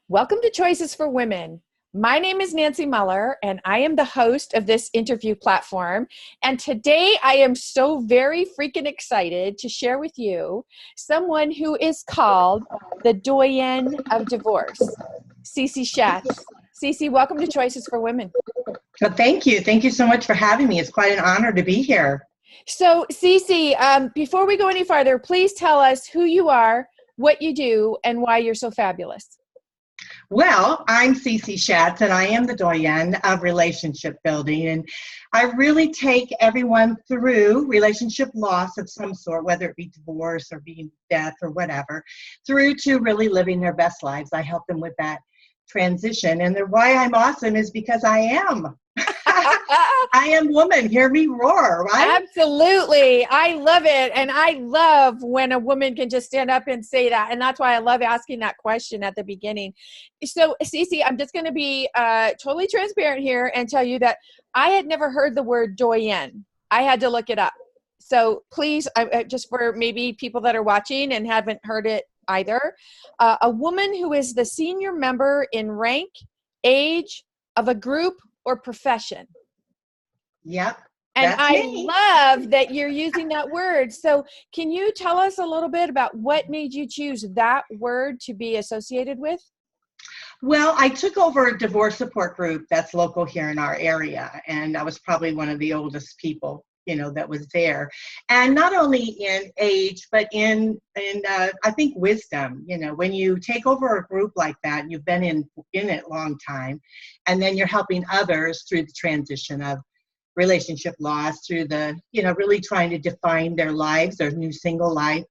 Welcome to Choices for Women. My name is Nancy Mueller, and I am the host of this interview platform. And today I am so very freaking excited to share with you someone who is called the doyenne of divorce, Cece Schatz. Cece, welcome to Choices for Women. Well, thank you. Thank you so much for having me. It's quite an honor to be here. So, Cece, before we go any farther, please tell us who you are, what you do, and why you're so fabulous. Well, I'm Cece Schatz, and I am the doyenne of relationship building. And I really take everyone through relationship loss of some sort, whether it be divorce or being death or whatever, through to really living their best lives. I help them with that transition. And the why I'm awesome is because I am. I am woman. Hear me roar, right? Absolutely. I love it. And I love when a woman can just stand up and say that. And that's why I love asking that question at the beginning. So, Cece, I'm just going to be totally transparent here and tell you that I had never heard the word doyenne. I had to look it up. So please, just for maybe people that are watching and haven't heard it either, a woman who is the senior member in rank, age of a group or profession. Yep. And That's I me. love that you're using that word. So can you tell us a little bit about what made you choose that word to be associated with? Well, I took over a divorce support group that's local here in our area, and I was probably one of the oldest people, that was there. And not only in age, but in I think wisdom. When you take over a group like that, and you've been in it a long time, and then you're helping others through the transition of relationship loss, through the, really trying to define their lives, their new single life.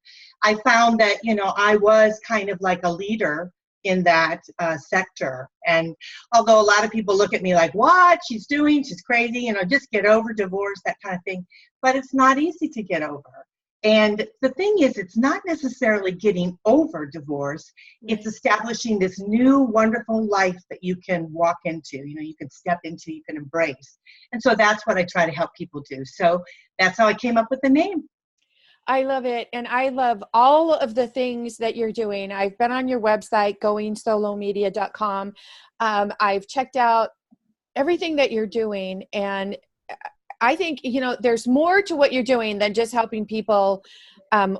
I found that, I was kind of like a leader in that sector. And although a lot of people look at me like, what she's doing, she's crazy, just get over divorce, that kind of thing. But it's not easy to get over. And the thing is, it's not necessarily getting over divorce. It's establishing this new wonderful life that you can walk into, you can step into, you can embrace. And so that's what I try to help people do. So that's how I came up with the name. I love it. And I love all of the things that you're doing. I've been on your website, goingsolomedia.com. I've checked out everything that you're doing. And I think, there's more to what you're doing than just helping people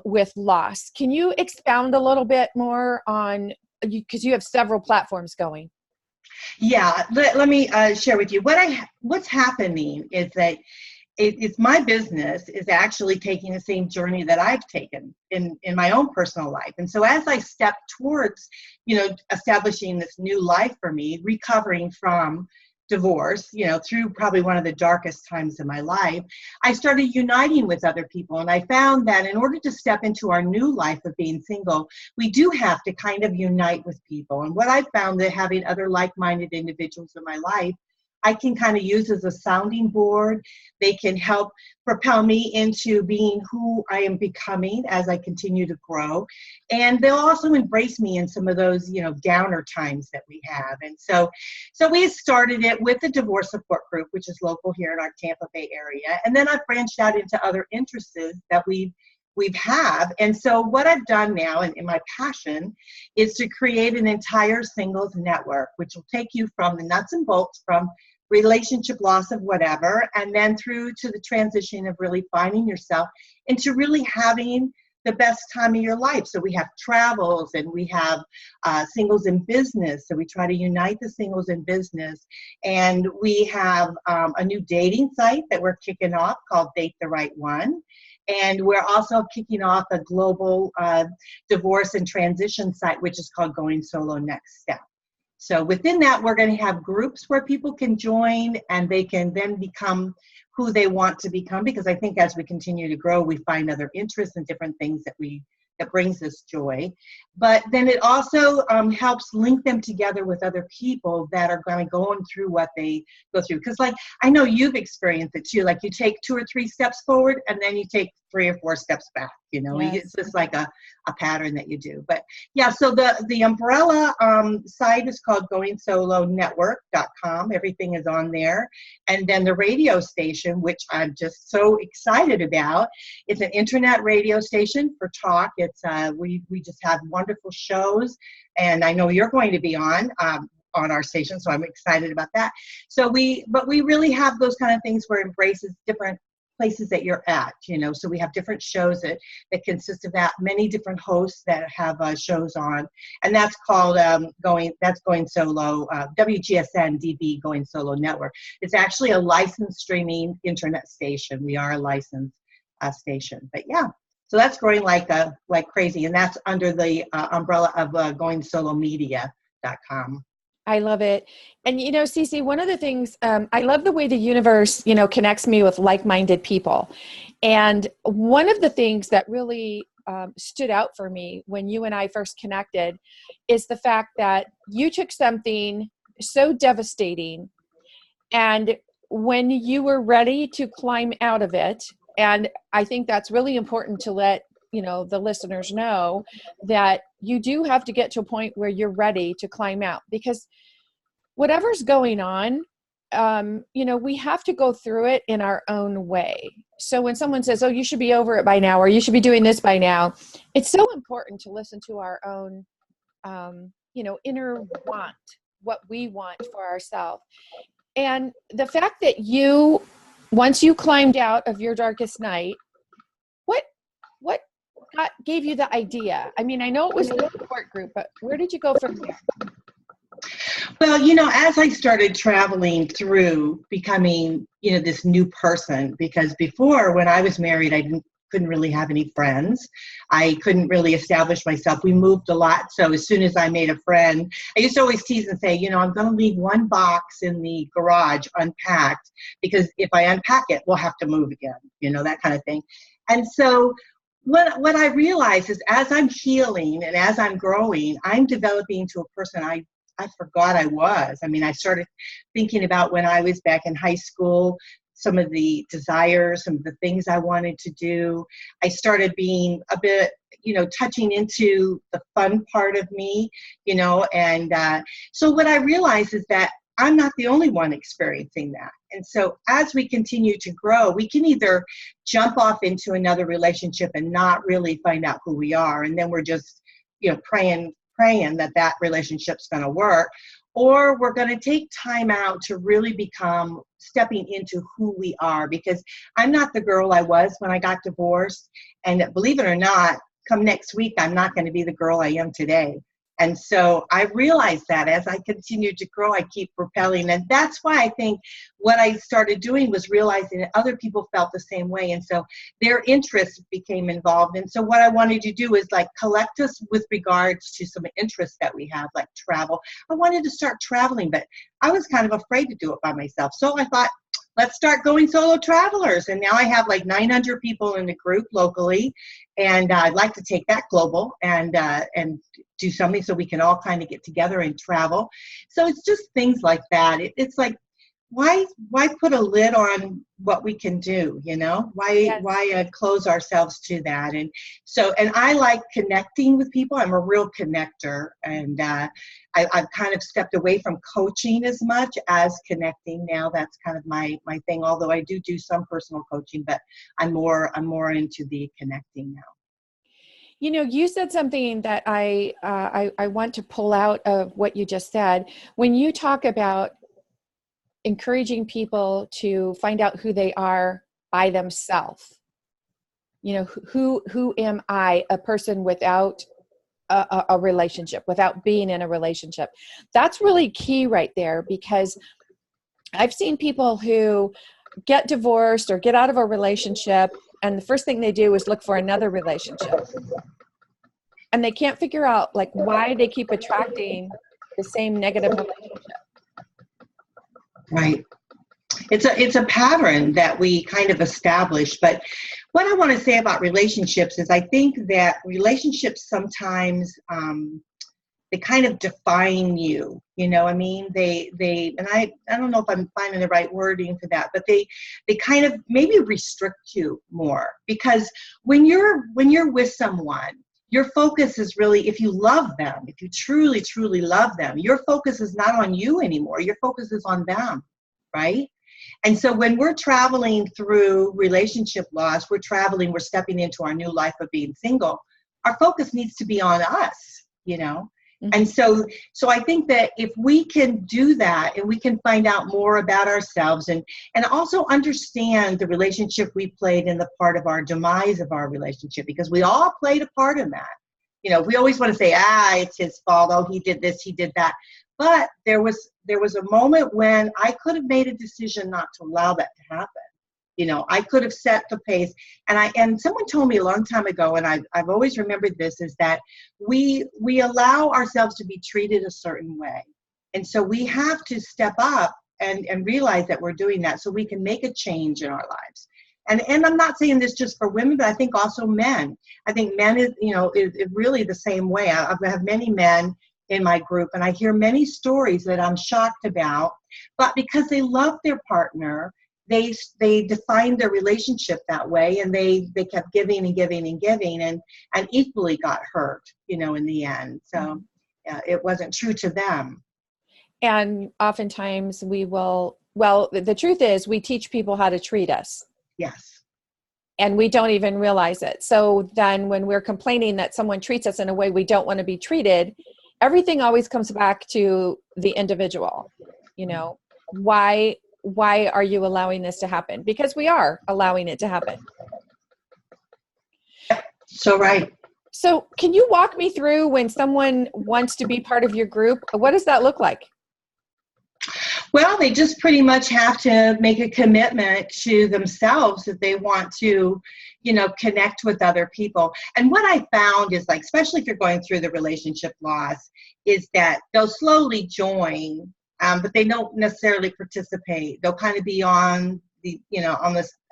with loss. Can you expound a little bit more on, because you have several platforms going? Yeah, let me share with you. What's happening is that it's my business is actually taking the same journey that I've taken in my own personal life. And so as I step towards, establishing this new life for me, recovering from divorce, through probably one of the darkest times in my life, I started uniting with other people. And I found that in order to step into our new life of being single, we do have to kind of unite with people. And what I found that having other like-minded individuals in my life, I can kind of use as a sounding board. They can help propel me into being who I am becoming as I continue to grow. And they'll also embrace me in some of those, downer times that we have. And so we started it with the divorce support group, which is local here in our Tampa Bay area. And then I've branched out into other interests that we've have. And so what I've done now, and in my passion, is to create an entire singles network, which will take you from the nuts and bolts, from relationship loss of whatever, and then through to the transition of really finding yourself into really having the best time of your life. So we have travels, and we have singles in business. So we try to unite the singles in business. And we have a new dating site that we're kicking off called Date the Right One. And we're also kicking off a global divorce and transition site, which is called Going Solo Next Step. So within that, we're going to have groups where people can join, and they can then become who they want to become. Because I think as we continue to grow, we find other interests and different things that brings us joy. But then it also helps link them together with other people that are going to go through what they go through. Because I know you've experienced it too. Like you take 2 or 3 steps forward, and then you take 3 or 4 steps back, you know. Yes. It's just like a pattern that you do. But yeah, so the umbrella site is called wgsn-dbgoingsolonetwork.com. Everything is on there. And then the radio station, which I'm just so excited about, it's an internet radio station for talk. It's we just have wonderful shows, and I know you're going to be on our station, so I'm excited about that. So we really have those kind of things where it embraces different places that you're at, you know. So we have different shows that consist of that, many different hosts that have shows on, and that's called Going Solo, WGSN-DB Going Solo Network. It's actually a licensed streaming internet station. We are a licensed station, but yeah. So that's growing like crazy, and that's under the umbrella of goingsolomedia.com. I love it. And, you know, Cece, one of the things, I love the way the universe, you know, connects me with like-minded people. And one of the things that really stood out for me when you and I first connected is the fact that you took something so devastating, and when you were ready to climb out of it, and I think that's really important to let, you know, the listeners know that you do have to get to a point where you're ready to climb out, because whatever's going on, you know, we have to go through it in our own way. So when someone says, oh, you should be over it by now, or you should be doing this by now, it's so important to listen to our own, you know, inner want, what we want for ourselves. And the fact that once you climbed out of your darkest night, what gave you the idea? I mean, I know it was a support group, but where did you go from there? Well, you know, as I started traveling through becoming, you know, this new person, because before, when I was married, I couldn't really have any friends. I couldn't really establish myself. We moved a lot. So as soon as I made a friend, I used to always tease and say, you know, I'm going to leave one box in the garage unpacked, because if I unpack it, we'll have to move again, you know, that kind of thing. And so what I realized is, as I'm healing and as I'm growing, I'm developing into a person I forgot I was. I mean, I started thinking about when I was back in high school, some of the desires, some of the things I wanted to do. I started being a bit, you know, touching into the fun part of me, you know, and so what I realized is that I'm not the only one experiencing that. And so as we continue to grow, we can either jump off into another relationship and not really find out who we are, and then we're just, you know, praying that relationship's going to work, or we're going to take time out to really become stepping into who we are, because I'm not the girl I was when I got divorced. And believe it or not, come next week, I'm not going to be the girl I am today. And so I realized that as I continue to grow, I keep propelling. And that's why I think what I started doing was realizing that other people felt the same way. And so their interests became involved. And so what I wanted to do is like collect us with regards to some interests that we have, like travel. I wanted to start traveling, but I was kind of afraid to do it by myself. So I thought, let's start Going Solo Travelers. And now I have like 900 people in the group locally. And I'd like to take that global and do something so we can all kind of get together and travel. So it's just things like that. It's like, why put a lid on what we can do, you know? Why close ourselves to that? And so, and I like connecting with people. I'm a real connector, and I've kind of stepped away from coaching as much as connecting now. That's kind of my thing. Although I do some personal coaching, but I'm more into the connecting now. You know, you said something that I want to pull out of what you just said. When you talk about encouraging people to find out who they are by themselves, you know, who am I, a person without a relationship, without being in a relationship? That's really key right there, because I've seen people who get divorced or get out of a relationship, and the first thing they do is look for another relationship. And they can't figure out like why they keep attracting the same negative relationship. Right. It's a pattern that we kind of establish. But what I want to say about relationships is I think that relationships sometimes kind of define you, you know what I mean? And I don't know if I'm finding the right wording for that, but they kind of maybe restrict you more, because when you're with someone, your focus is really, if you love them, if you truly, truly love them, your focus is not on you anymore. Your focus is on them, right? And so when we're traveling through relationship loss, we're stepping into our new life of being single. Our focus needs to be on us, you know? Mm-hmm. And so I think that if we can do that, and we can find out more about ourselves, and also understand the relationship we played in the part of our demise of our relationship, because we all played a part in that. You know, we always want to say, it's his fault. Oh, he did this, he did that. But there was a moment when I could have made a decision not to allow that to happen. You know, I could have set the pace. And someone told me a long time ago, and I've always remembered this, is that we allow ourselves to be treated a certain way. And so we have to step up and realize that we're doing that, so we can make a change in our lives. And I'm not saying this just for women, but I think also men. I think men is really the same way. I have many men in my group, and I hear many stories that I'm shocked about, but because they love their partner, they defined their relationship that way, and they kept giving and giving and giving, and equally got hurt, you know, in the end. So it wasn't true to them. And oftentimes the truth is, we teach people how to treat us. Yes. And we don't even realize it. So then when we're complaining that someone treats us in a way we don't want to be treated, everything always comes back to the individual. You know, why are you allowing this to happen? Because we are allowing it to happen. So right. So can you walk me through when someone wants to be part of your group? What does that look like? Well, they just pretty much have to make a commitment to themselves if they want to, you know, connect with other people. And what I found is, like, especially if you're going through the relationship loss, is that they'll slowly join, but they don't necessarily participate. They'll kind of be on the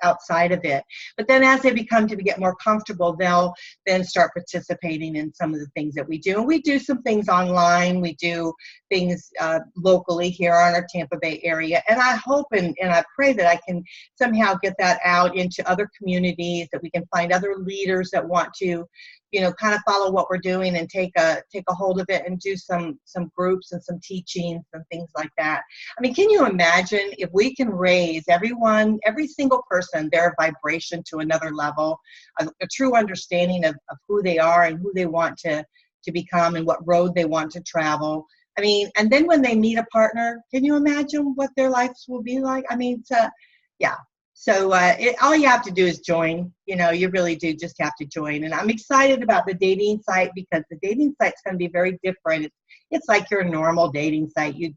outside of it. But then as they get more comfortable, they'll then start participating in some of the things that we do. And we do some things online. We do things locally here in our Tampa Bay area. And I hope and I pray that I can somehow get that out into other communities, that we can find other leaders that want to, you know, kind of follow what we're doing and take a hold of it and do some groups and some teachings and things like that. I mean, can you imagine if we can raise every single person, their vibration to another level, a true understanding of who they are and who they want to become and what road they want to travel. I mean, and then when they meet a partner, can you imagine what their lives will be like? I mean, yeah. So all you have to do is join. You know, you really do just have to join. And I'm excited about the dating site, because the dating site's going to be very different. It's like your normal dating site. You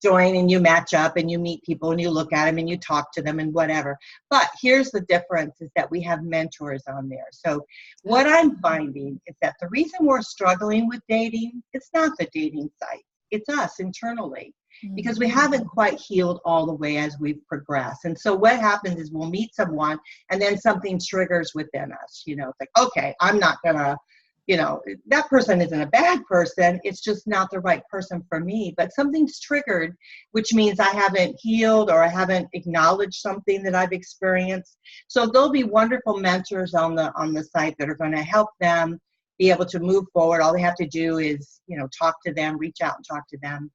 join and you match up and you meet people and you look at them and you talk to them and whatever. But here's the difference, is that we have mentors on there. So what I'm finding is that the reason we're struggling with dating, it's not the dating site. It's us internally. Because we haven't quite healed all the way as we've progressed. And so what happens is we'll meet someone and then something triggers within us. You know, it's like, okay, I'm not going to, you know, that person isn't a bad person. It's just not the right person for me. But something's triggered, which means I haven't healed or I haven't acknowledged something that I've experienced. So there'll be wonderful mentors on the site that are going to help them be able to move forward. All they have to do is, you know, talk to them, reach out and talk to them.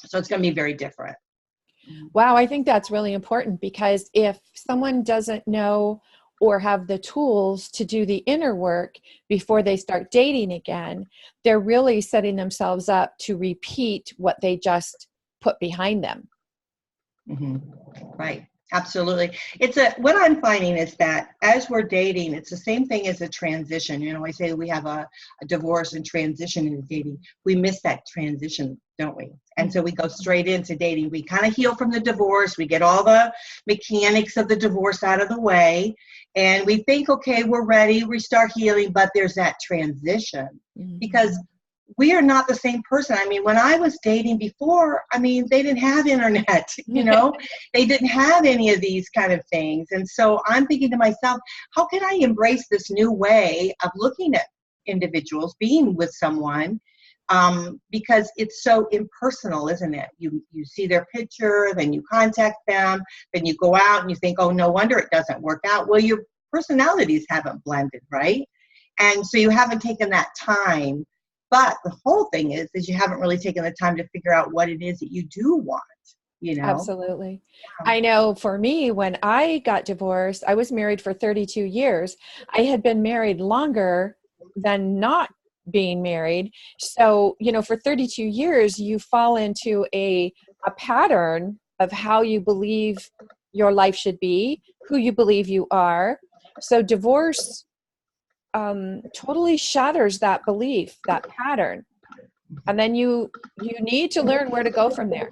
So it's going to be very different. Wow, I think that's really important, because if someone doesn't know or have the tools to do the inner work before they start dating again, they're really setting themselves up to repeat what they just put behind them. Mm-hmm. Right. Absolutely. What I'm finding is that as we're dating, it's the same thing as a transition. You know, I say we have a divorce and transition into dating. We miss that transition, don't we? And so we go straight into dating. We kind of heal from the divorce. We get all the mechanics of the divorce out of the way. And we think, okay, we're ready. We start healing, but there's that transition. Mm-hmm. Because we are not the same person. I mean, when I was dating before, I mean, they didn't have internet, you know, they didn't have any of these kind of things. And so I'm thinking to myself, how can I embrace this new way of looking at individuals, being with someone, because it's so impersonal, isn't it? You see their picture, then you contact them, then you go out and you think, oh, no wonder it doesn't work out. Well, your personalities haven't blended, right? And so you haven't taken that time. But the whole thing is you haven't really taken the time to figure out what it is that you do want, you know? Absolutely. I know for me, when I got divorced, I was married for 32 years. I had been married longer than not being married. So, for 32 years, you fall into a pattern of how you believe your life should be, who you believe you are. So divorce totally shatters that belief, that pattern. And then you need to learn where to go from there.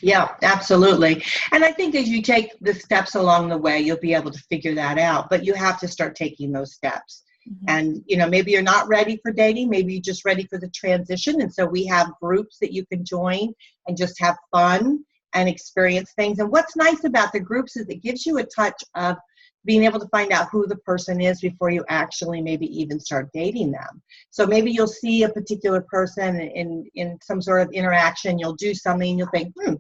Yeah, absolutely. And I think as you take the steps along the way, you'll be able to figure that out. But you have to start taking those steps. Mm-hmm. And, maybe you're not ready for dating. Maybe you're just ready for the transition. And so we have groups that you can join and just have fun and experience things. And what's nice about the groups is it gives you a touch of being able to find out who the person is before you actually maybe even start dating them. So maybe you'll see a particular person in some sort of interaction. You'll do something and you'll think, when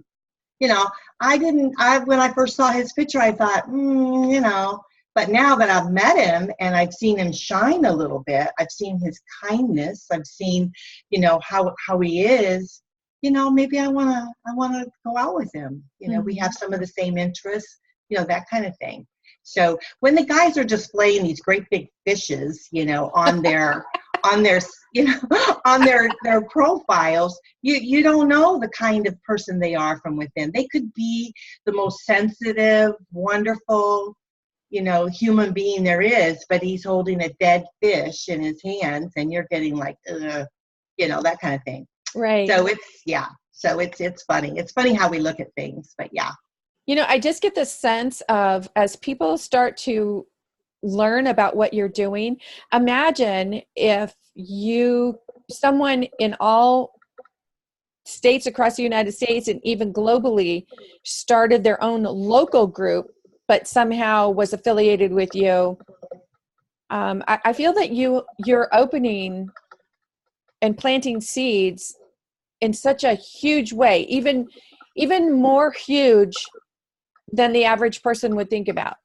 I first saw his picture, I thought, but now that I've met him and I've seen him shine a little bit, I've seen his kindness, I've seen, how he is, maybe I want to go out with him. We have some of the same interests, that kind of thing. So when the guys are displaying these great big fishes, on their on their profiles, you don't know the kind of person they are from within. They could be the most sensitive, wonderful, human being there is, but he's holding a dead fish in his hands and you're getting like, that kind of thing. Right. So it's funny. It's funny how we look at things, but yeah. I just get this sense of, as people start to learn about what you're doing, imagine if someone in all states across the United States and even globally started their own local group, but somehow was affiliated with you. I feel that you're opening and planting seeds in such a huge way, even more huge than the average person would think about.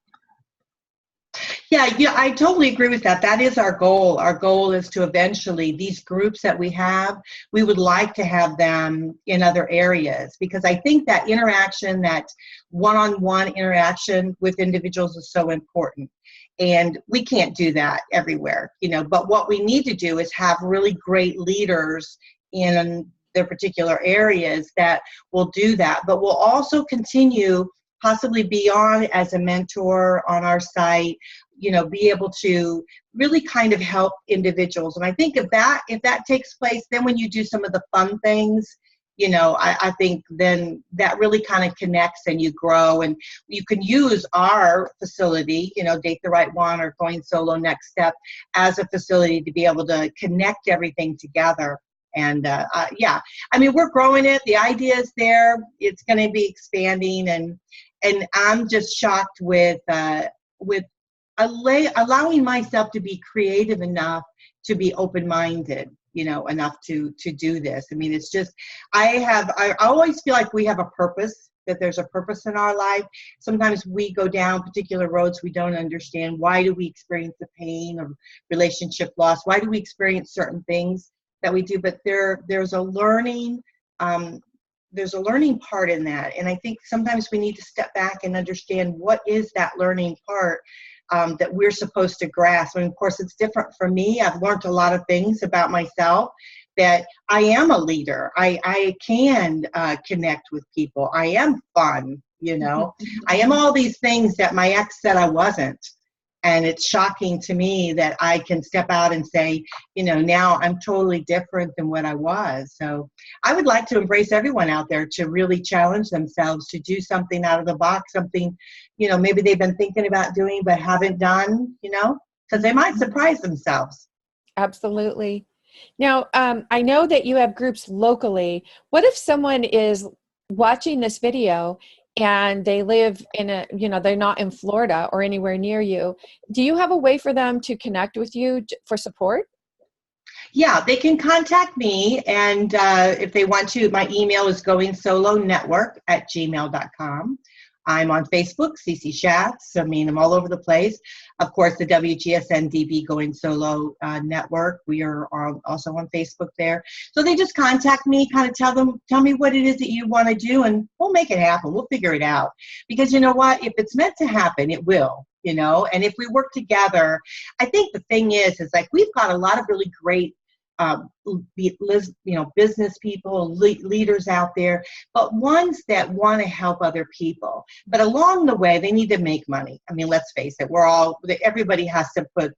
Yeah, I totally agree with that. That is our goal. Our goal is to eventually, these groups that we have, we would like to have them in other areas, because I think that interaction, that one-on-one interaction with individuals is so important. And we can't do that everywhere, but what we need to do is have really great leaders in their particular areas that will do that. But we'll also continue, possibly be on as a mentor on our site, be able to really kind of help individuals. And I think if that takes place, then when you do some of the fun things, I think then that really kind of connects and you grow, and you can use our facility, Date the Right One or Going Solo Next Step, as a facility to be able to connect everything together. And we're growing it. The idea is there. It's going to be expanding, and I'm just shocked with allowing myself to be creative enough to be open-minded, enough to do this. I mean, it's just, I always feel like we have a purpose, that there's a purpose in our life. Sometimes we go down particular roads we don't understand. Why do we experience the pain of relationship loss? Why do we experience certain things that we do? But there's a learning part in that. And I think sometimes we need to step back and understand what is that learning part that we're supposed to grasp. And of course, it's different for me. I've learned a lot of things about myself, that I am a leader. I can connect with people. I am fun, I am all these things that my ex said I wasn't. And it's shocking to me that I can step out and say, now I'm totally different than what I was. So I would like to embrace everyone out there to really challenge themselves to do something out of the box, something, maybe they've been thinking about doing but haven't done, because they might surprise themselves. Absolutely. Now, I know that you have groups locally. What if someone is watching this video and they live in they're not in Florida or anywhere near you? Do you have a way for them to connect with you for support? Yeah, they can contact me, and if they want to, my email is goingsolonetwork@gmail.com. I'm on Facebook, CC Schatz. I mean, I'm all over the place. Of course, the WGSN-DB Going Solo Network. We are also on Facebook there. So they just contact me, kind of tell me what it is that you want to do, and we'll make it happen. We'll figure it out. Because you know what? If it's meant to happen, it will. You know, and if we work together, I think the thing is like we've got a lot of really great business people, leaders out there, but ones that want to help other people. But along the way, they need to make money. I mean, let's face it, everybody has to put,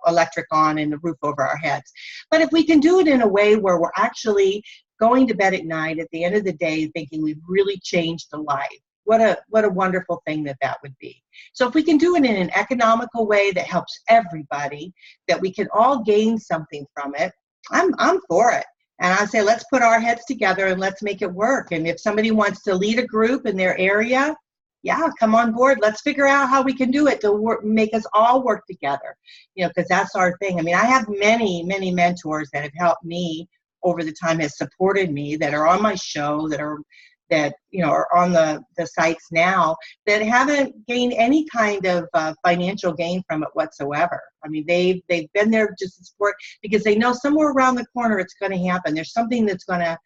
electric on and the roof over our heads. But if we can do it in a way where we're actually going to bed at night at the end of the day thinking we've really changed a life, what a wonderful thing that would be. So if we can do it in an economical way that helps everybody, that we can all gain something from it, I'm for it. And I say, let's put our heads together and let's make it work. And if somebody wants to lead a group in their area, yeah, come on board. Let's figure out how we can do it to make us all work together, because that's our thing. I mean, I have many, many mentors that have helped me over the time, has supported me, that are on my show, that are on the sites now, that haven't gained any kind of financial gain from it whatsoever. I mean, they've been there just to support, because they know somewhere around the corner it's going to happen. There's something that's going to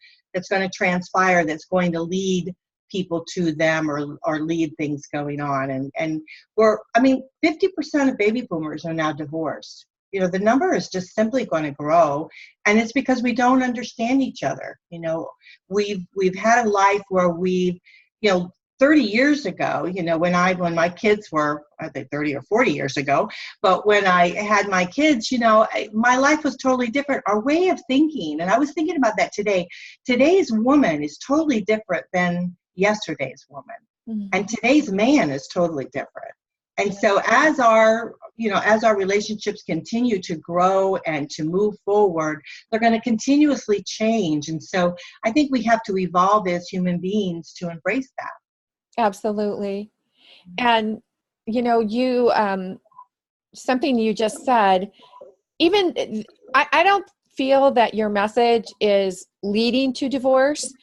transpire, that's going to lead people to them or lead things going on. And 50% of baby boomers are now divorced. The number is just simply going to grow, and it's because we don't understand each other. We've had a life where 30 years ago, when my kids were, I think 30 or 40 years ago, but when I had my kids, my life was totally different. Our way of thinking, and I was thinking about that today, today's woman is totally different than yesterday's woman. Mm-hmm. And today's man is totally different. And so as our relationships continue to grow and to move forward, they're going to continuously change. And so I think we have to evolve as human beings to embrace that. Absolutely. And, you, something you just said, even I don't feel that your message is leading to divorce.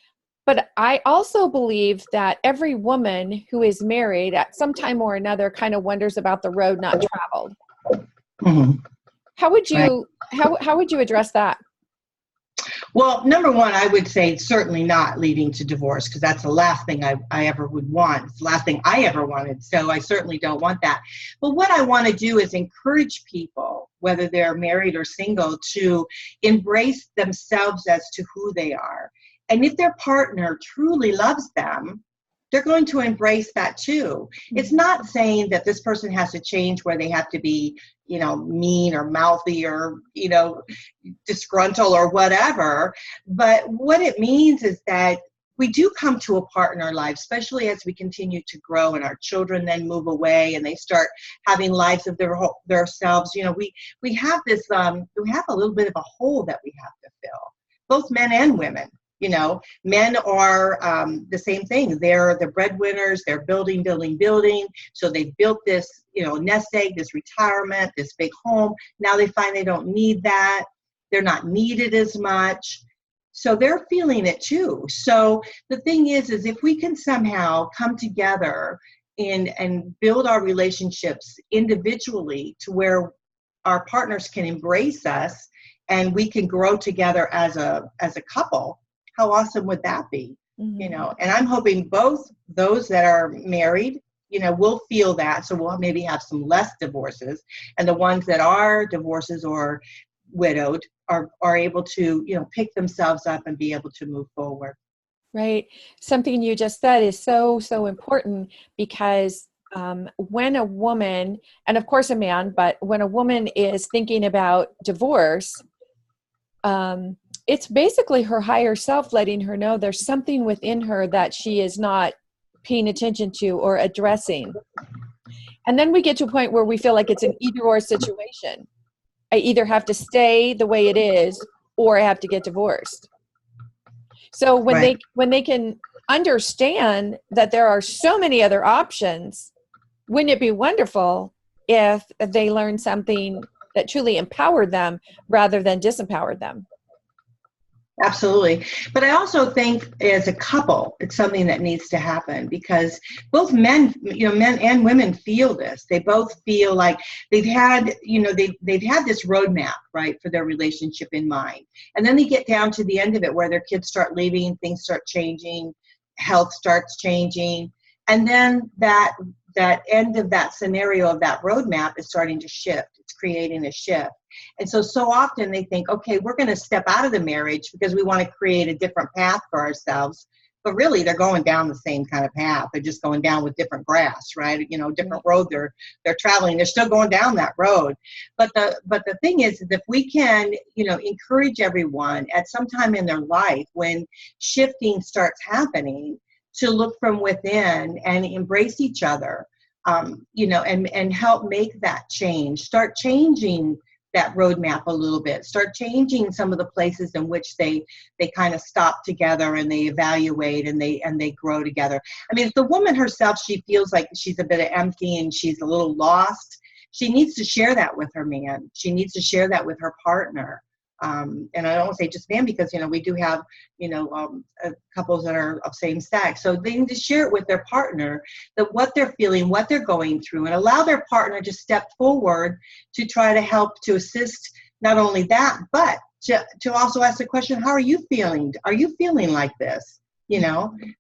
But I also believe that every woman who is married at some time or another kind of wonders about the road not traveled. Mm-hmm. How would you address that? Well, number one, I would say certainly not leading to divorce, because that's the last thing I ever would want. It's the last thing I ever wanted. So I certainly don't want that. But what I want to do is encourage people, whether they're married or single, to embrace themselves as to who they are. And if their partner truly loves them, they're going to embrace that too. It's not saying that this person has to change where they have to be, mean or mouthy or, disgruntled or whatever. But what it means is that we do come to a part in our lives, especially as we continue to grow and our children then move away and they start having lives of themselves. We have this, we have a little bit of a hole that we have to fill, both men and women. Men are the same thing. They're the breadwinners. They're building. So they've built this, nest egg, this retirement, this big home. Now they find they don't need that. They're not needed as much. So they're feeling it too. So the thing is if we can somehow come together and build our relationships individually to where our partners can embrace us and we can grow together as a couple, how awesome would that be? Mm-hmm. And I'm hoping both those that are married, will feel that. So we'll maybe have some less divorces, and the ones that are divorces or widowed are able to, pick themselves up and be able to move forward. Right. Something you just said is so, so important, because when a woman, and of course a man, but when a woman is thinking about divorce, it's basically her higher self letting her know there's something within her that she is not paying attention to or addressing. And then we get to a point where we feel like it's an either or situation. I either have to stay the way it is or I have to get divorced. So when they can understand that there are so many other options, wouldn't it be wonderful if they learn something that truly empowered them rather than disempowered them. Absolutely. But I also think as a couple, it's something that needs to happen, because both men, men and women feel this. They both feel like they've had, they've had this roadmap, right, for their relationship in mind. And then they get down to the end of it where their kids start leaving, things start changing, health starts changing. And then that end of that scenario of that roadmap is starting to shift. It's creating a shift. And so often they think, okay, we're going to step out of the marriage because we want to create a different path for ourselves. But really, they're going down the same kind of path. They're just going down with different grass, right? Different road they're traveling. They're still going down that road. But the thing is, if we can, encourage everyone at some time in their life when shifting starts happening, to look from within and embrace each other, and help make that change. Start changing that roadmap a little bit. Start changing some of the places in which they kind of stop together and they evaluate and they grow together. I mean, if the woman herself, she feels like she's a bit empty and she's a little lost, she needs to share that with her man. She needs to share that with her partner. And I don't want to say just man, because, we do have, couples that are of same sex. So they need to share it with their partner, that what they're feeling, what they're going through, and allow their partner to step forward to try to help to assist not only that, but to also ask the question, how are you feeling? Are you feeling like this?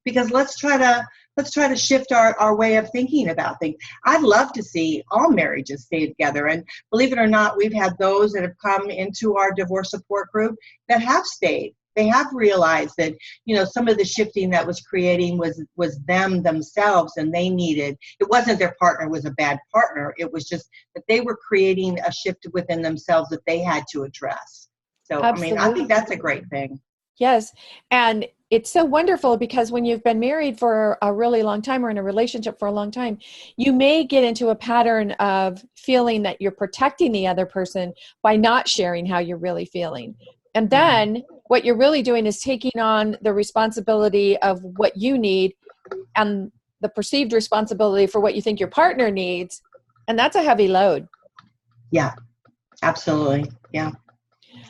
Because let's try to shift our way of thinking about things. I'd love to see all marriages stay together. And believe it or not, we've had those that have come into our divorce support group that have stayed. They have realized that, some of the shifting that was creating was themselves, and they needed, it wasn't their partner was a bad partner. It was just that they were creating a shift within themselves that they had to address. So, Absolutely. I think that's a great thing. Yes. And it's so wonderful because when you've been married for a really long time or in a relationship for a long time, you may get into a pattern of feeling that you're protecting the other person by not sharing how you're really feeling. And then what you're really doing is taking on the responsibility of what you need and the perceived responsibility for what you think your partner needs. And that's a heavy load. Yeah, absolutely. Yeah.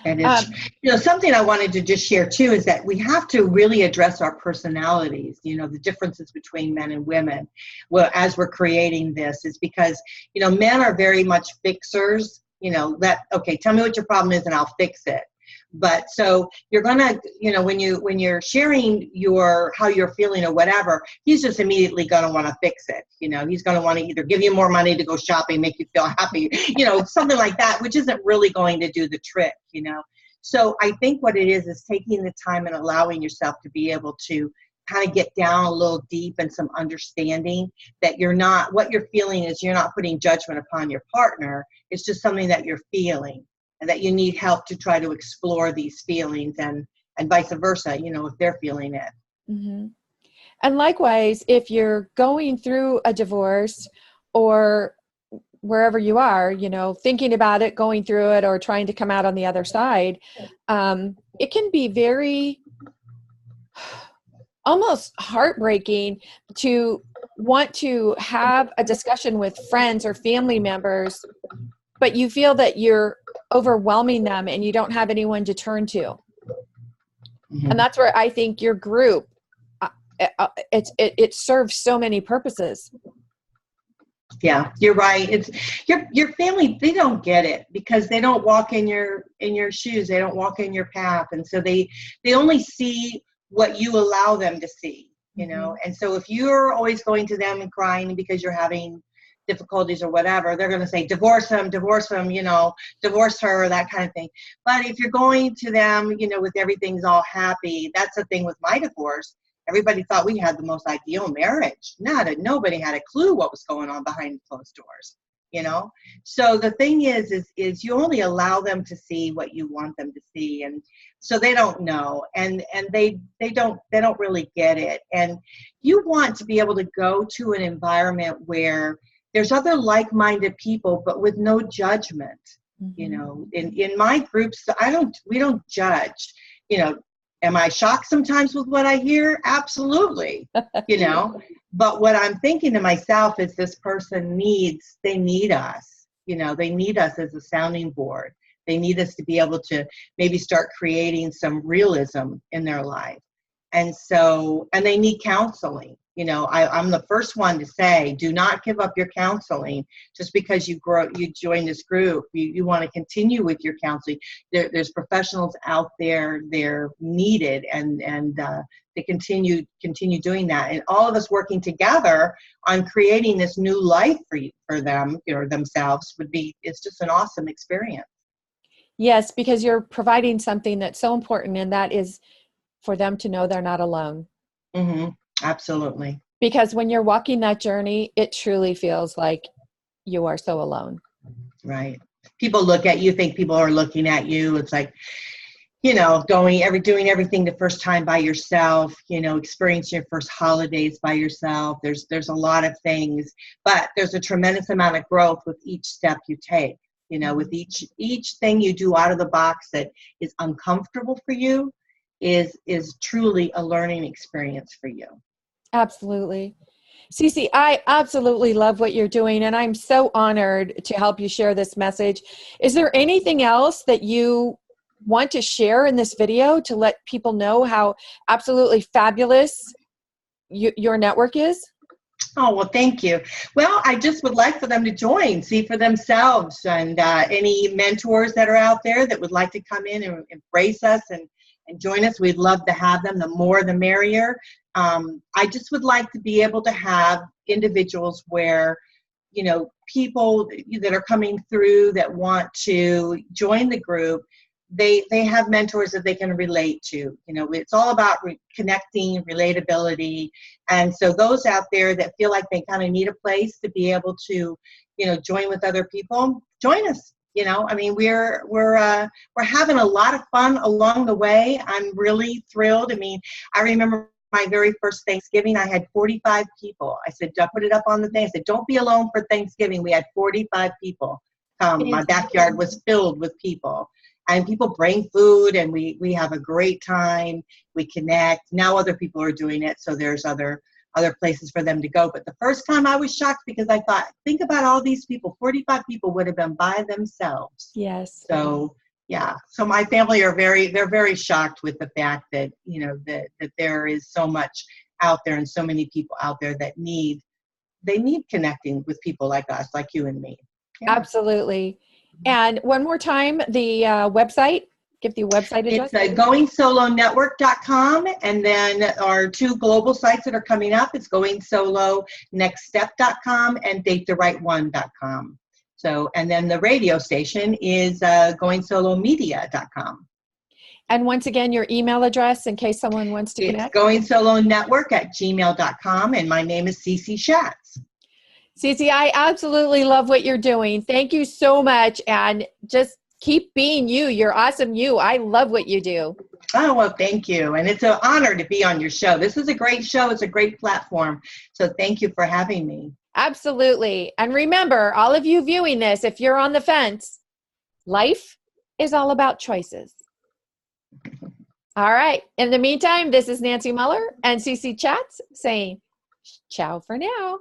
And it's, something I wanted to just share too, is that we have to really address our personalities, the differences between men and women. Well, as we're creating this, is because, men are very much fixers, okay, tell me what your problem is and I'll fix it. But so you're gonna, when you're sharing how you're feeling or whatever, he's just immediately gonna want to fix it. He's gonna want to either give you more money to go shopping, make you feel happy, something like that, which isn't really going to do the trick. So I think what it is taking the time and allowing yourself to be able to kind of get down a little deep and some understanding that what you're feeling is you're not putting judgment upon your partner. It's just something that you're feeling, and that you need help to try to explore these feelings, and vice versa, if they're feeling it. Mm-hmm. And likewise, if you're going through a divorce or wherever you are, thinking about it, going through it, or trying to come out on the other side, it can be very almost heartbreaking to want to have a discussion with friends or family members, but you feel that you're overwhelming them and you don't have anyone to turn to. Mm-hmm. And that's where I think your group, it serves so many purposes. Yeah, you're right. It's your family, they don't get it because they don't walk in your shoes. They don't walk in your path. And so they only see what you allow them to see, Mm-hmm. And so if you're always going to them and crying because you're having difficulties or whatever, they're going to say, divorce him, divorce her, that kind of thing. But if you're going to them, with everything's all happy, that's the thing with my divorce. Everybody thought we had the most ideal marriage. Nobody had a clue what was going on behind closed doors, So the thing is you only allow them to see what you want them to see. And so they don't know, and they don't really get it. And you want to be able to go to an environment where there's other like-minded people, but with no judgment. Mm-hmm. In my groups, we don't judge. Am I shocked sometimes with what I hear? Absolutely. But what I'm thinking to myself is this person they need us. They need us as a sounding board. They need us to be able to maybe start creating some realism in their life. And they need counseling. I'm the first one to say, do not give up your counseling just because you join this group. You want to continue with your counseling. There's professionals out there, they're needed, and they continue doing that. And all of us working together on creating this new life for them, themselves it's just an awesome experience. Yes, because you're providing something that's so important, and that is for them to know they're not alone. Mm-hmm. Absolutely. Because when you're walking that journey, it truly feels like you are so alone. Right. People look at you, think people are looking at you. It's like, doing everything the first time by yourself, experiencing your first holidays by yourself. There's a lot of things, but there's a tremendous amount of growth with each step you take. With each thing you do out of the box that is uncomfortable for you is truly a learning experience for you. Absolutely. Cece, I absolutely love what you're doing, and I'm so honored to help you share this message. Is there anything else that you want to share in this video to let people know how absolutely fabulous your network is? Oh, well, thank you. Well, I just would like for them to join, see for themselves, and any mentors that are out there that would like to come in and embrace us and join us, we'd love to have them. The more, the merrier. I just would like to be able to have individuals where, people that are coming through that want to join the group, they have mentors that they can relate to. It's all about connecting, relatability. And so those out there that feel like they kind of need a place to be able to, join with other people, join us. We're having a lot of fun along the way. I'm really thrilled. I remember my very first Thanksgiving, I had 45 people. I said, I put it up on the thing. I said, don't be alone for Thanksgiving. We had 45 people come. My backyard was filled with people. And people bring food, and we have a great time. We connect. Now other people are doing it, so there's other places for them to go. But the first time I was shocked because I thought, think about all these people. 45 people would have been by themselves. Yes. So yeah. So my family they're very shocked with the fact that, that there is so much out there and so many people out there that need connecting with people like us, like you and me. Yeah. Absolutely. And one more time, the website, give the website address. It's wgsn-dbgoingsolonetwork.com, and then our two global sites that are coming up, it's wgsn-dbgoingsolonetwork.com and datetherightone.com. So, and then the radio station is goingsolomedia.com. And once again, your email address in case someone wants to connect. It's goingsoloNetwork@gmail.com, and my name is Cece Schatz. Cece, I absolutely love what you're doing. Thank you so much, and just keep being you. You're awesome you. I love what you do. Oh, well, thank you. And it's an honor to be on your show. This is a great show. It's a great platform. So thank you for having me. Absolutely. And remember, all of you viewing this, if you're on the fence, life is all about choices. All right. In the meantime, this is Nancy Mueller and Cece Schatz saying ciao for now.